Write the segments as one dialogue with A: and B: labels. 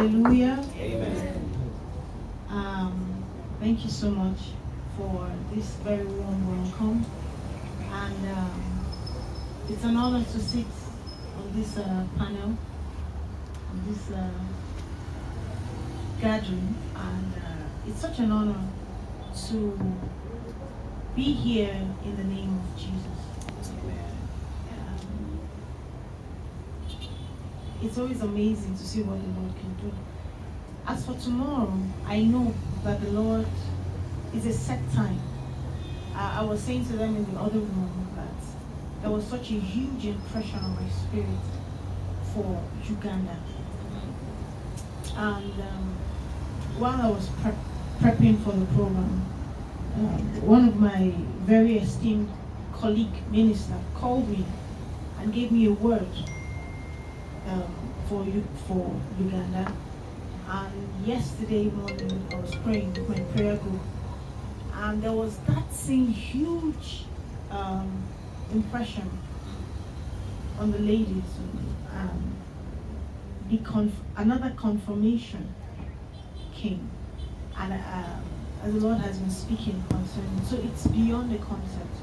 A: Hallelujah.
B: Amen.
A: Thank you so much for this very warm welcome. And it's an honor to sit on this panel, on this gathering. And it's such an honor to be here in the name of Jesus. It's always amazing to see what the Lord can do. As for tomorrow, I know that the Lord is a set time. I was saying to them in the other room that there was such a huge impression on my spirit for Uganda. And while I was prepping for the program, one of my very esteemed colleague minister called me and gave me a word for Uganda. And yesterday morning I was praying with my prayer group, and there was that same huge impression on the ladies. Another confirmation came, and as the Lord has been speaking concerning. So it's beyond the concept.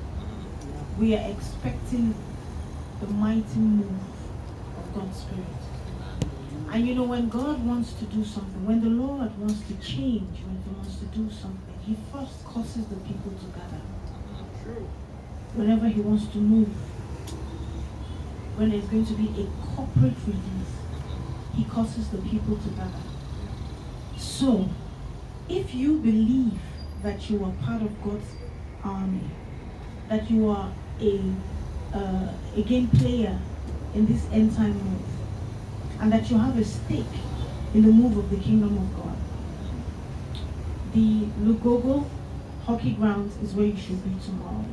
A: We are expecting the mighty move of God's Spirit. And you know, when God wants to do something, when the Lord wants to change, when He wants to do something, He first causes the people to gather. Whenever He wants to move, when there's going to be a corporate release, He causes the people to gather. So, if you believe that you are part of God's army, that you are a game player in this end time move, and that you have a stake in the move of the kingdom of God, the Lugogo hockey grounds is where you should be tomorrow.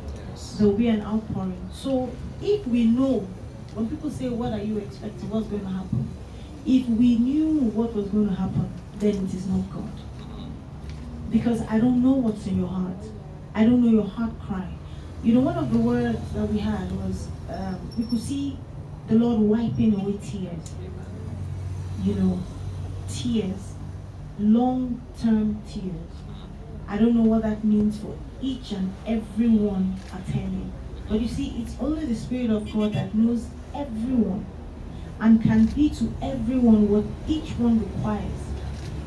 A: There will be an outpouring. So if we know, when people say, what are you expecting, what's going to happen? If we knew what was going to happen, then it is not God. Because I don't know what's in your heart. I don't know your heart cry. You know, one of the words that we had was, we could see the Lord wiping away tears. You know, tears, long-term tears. I don't know what that means for each and every one attending. But you see, it's only the Spirit of God that knows everyone and can be to everyone what each one requires.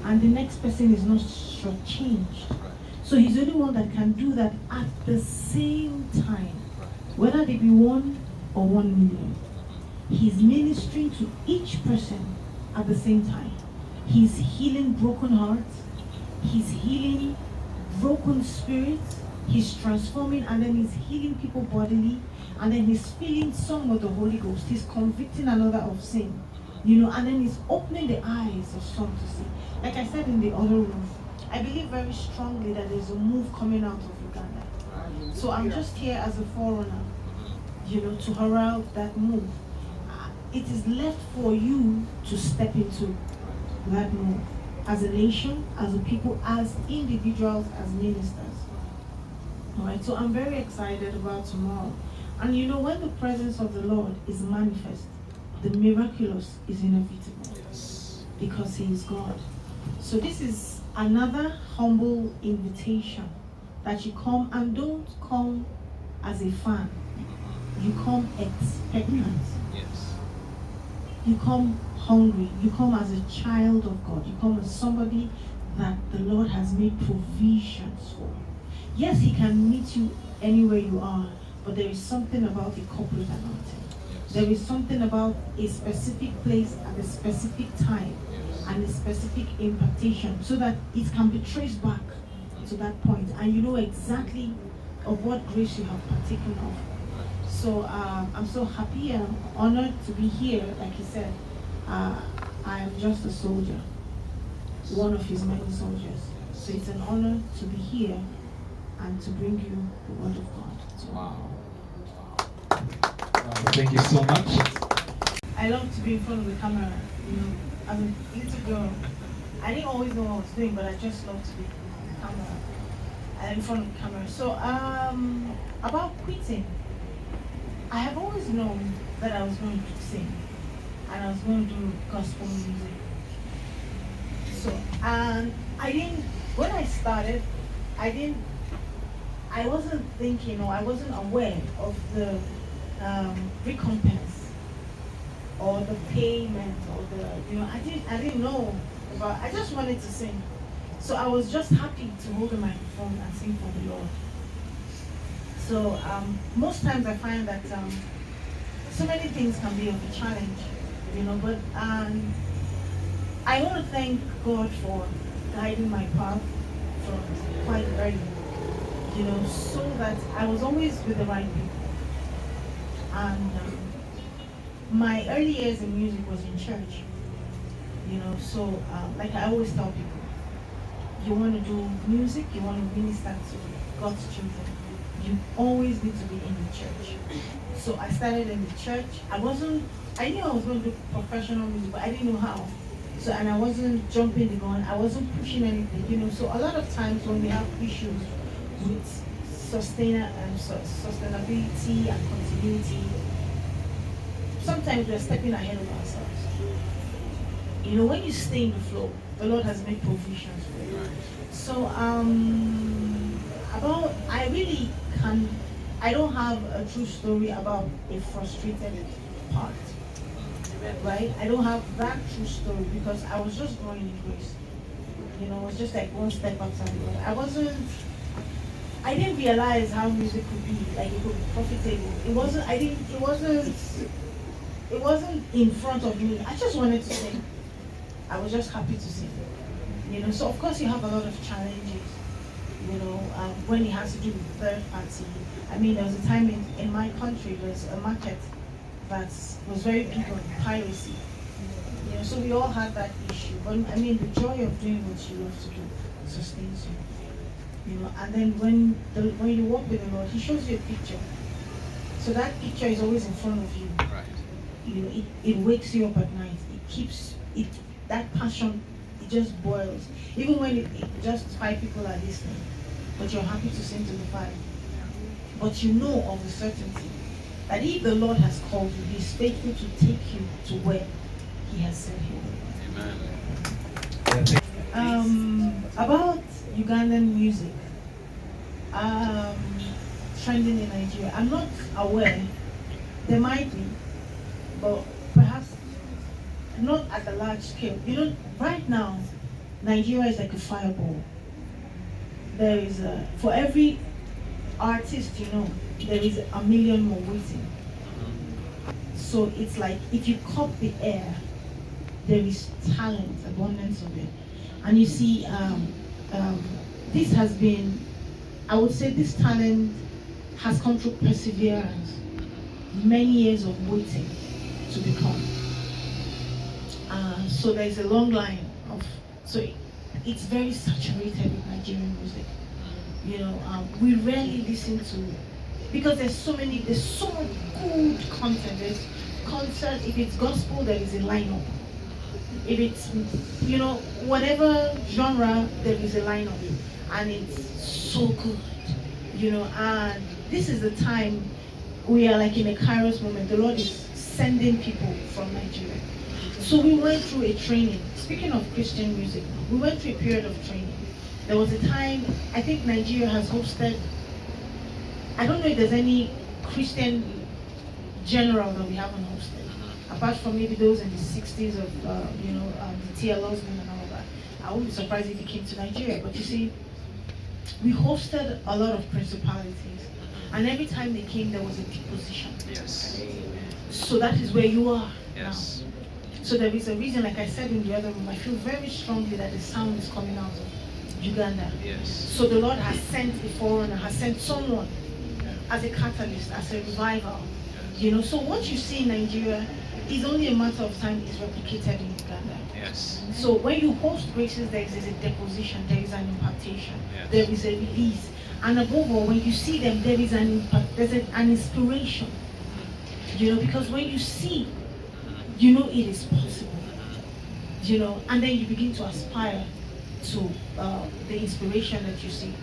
A: And the next person is not shortchanged. So He's the only one that can do that at the same time, whether they be 1 or 1 million. He's ministering to each person at the same time. He's healing broken hearts. He's healing broken spirits. He's transforming, and then He's healing people bodily, and then He's filling some with the Holy Ghost. He's convicting another of sin, you know, and then He's opening the eyes of some to see. Like I said in the other room, I believe very strongly that there's a move coming out of Uganda. So I'm just here as a forerunner, you know, to herald that move. It is left for you to step into that move as a nation, as a people, as individuals, as ministers. All right, so I'm very excited about tomorrow. And you know, when the presence of the Lord is manifest, the miraculous is inevitable.
B: Yes.
A: Because He is God. So this is another humble invitation that you come, and don't come as a fan. You come expectant.
B: Yes.
A: You come hungry. You come as a child of God. You come as somebody that the Lord has made provisions for. Yes, He can meet you anywhere you are, but there is something about the corporate anointing.
B: Yes.
A: There is something about a specific place at a specific time,
B: Yes.
A: and a specific impartation, so that it can be traced back to that point, and you know exactly of what grace you have partaken of. So I'm so happy and honored to be here. Like he said, I am just a soldier, one of His many soldiers. So it's an honor to be here and to bring you the Word of God. So,
B: Wow.
C: Thank you so much.
A: I love to be in front of the camera. You know, as a little girl, I didn't always know what I was doing, but I just love to be in the camera, in front of the camera. So about quitting. I have always known that I was going to sing and I was going to do gospel music. So, and I didn't, when I started, I wasn't thinking or I wasn't aware of the recompense or the payment or I didn't know about, I just wanted to sing. So I was just happy to hold the microphone and sing for the Lord. So most times I find that so many things can be of a challenge, but I want to thank God for guiding my path from quite early, so that I was always with the right people. And my early years in music was in church, so like I always tell people, you want to do music, you want to minister to God's children, you always need to be in the church. So I started in the church. I knew I was going to do professional music, but I didn't know how. So, and I wasn't jumping the gun, I wasn't pushing anything, so a lot of times when we have issues with sustainability and continuity, sometimes we're stepping ahead of ourselves. When you stay in the flow, the Lord has made provisions for you. So, I don't have a true story about a frustrated part, right? I don't have that true story because I was just growing in grace. It was just like one step after the other. I didn't realize how music could be, like it could be profitable. It wasn't in front of me. I just wanted to sing. I was just happy to sing. So of course you have a lot of challenges, when it has to do with third party. There was a time in my country, there's a market that was very big on piracy. So we all had that issue. But the joy of doing what you love to do sustains you. And then when you walk with the Lord, He shows you a picture. So that picture is always in front of you. Right. It wakes you up at night. It keeps it, that passion, it just boils. Even when just 5 people are listening, but you're happy to sing to the 5. But you know of the certainty that if the Lord has called you, He's faithful to take you to where He has sent you. Amen. About Ugandan music trending in Nigeria, I'm not aware. There might be, but perhaps not at a large scale. Right now, Nigeria is like a fireball. There is for every artist, there is a million more waiting. So it's like if you cup the air, there is talent, abundance of it. And you see, this has been, I would say this talent has come through perseverance, many years of waiting to become. So there's a long line of, it's very saturated with Nigerian music. We rarely listen to, because there's so much good content. There's concert, if it's gospel, there is a lineup. If it's, whatever genre, there is a lineup. And it's so good, and this is the time we are like in a Kairos moment. The Lord is sending people from Nigeria. So we went through a training. Speaking of Christian music, we went through a period of training. There was a time, I think Nigeria has hosted, I don't know if there's any Christian general that we haven't hosted, apart from maybe those in the 60s of, the T.L. Osborne and all that. I wouldn't be surprised if he came to Nigeria, but you see, we hosted a lot of principalities, and every time they came, there was a deposition.
C: Yes.
A: So that is where you are
C: Yes.
A: now. So there is a reason, like I said in the other room, I feel very strongly that the sound is coming out of Uganda.
C: Yes.
A: So the Lord has sent a forerunner, has sent someone as a catalyst, as a revival. So what you see in Nigeria is only a matter of time it's replicated in Uganda.
C: Yes.
A: So when you host graces, there is a deposition, there is an impartation,
C: Yes.
A: there is a release. And above all, when you see them, there is an inspiration. Because when you see, it is possible. And then you begin to aspire to the inspiration that you see.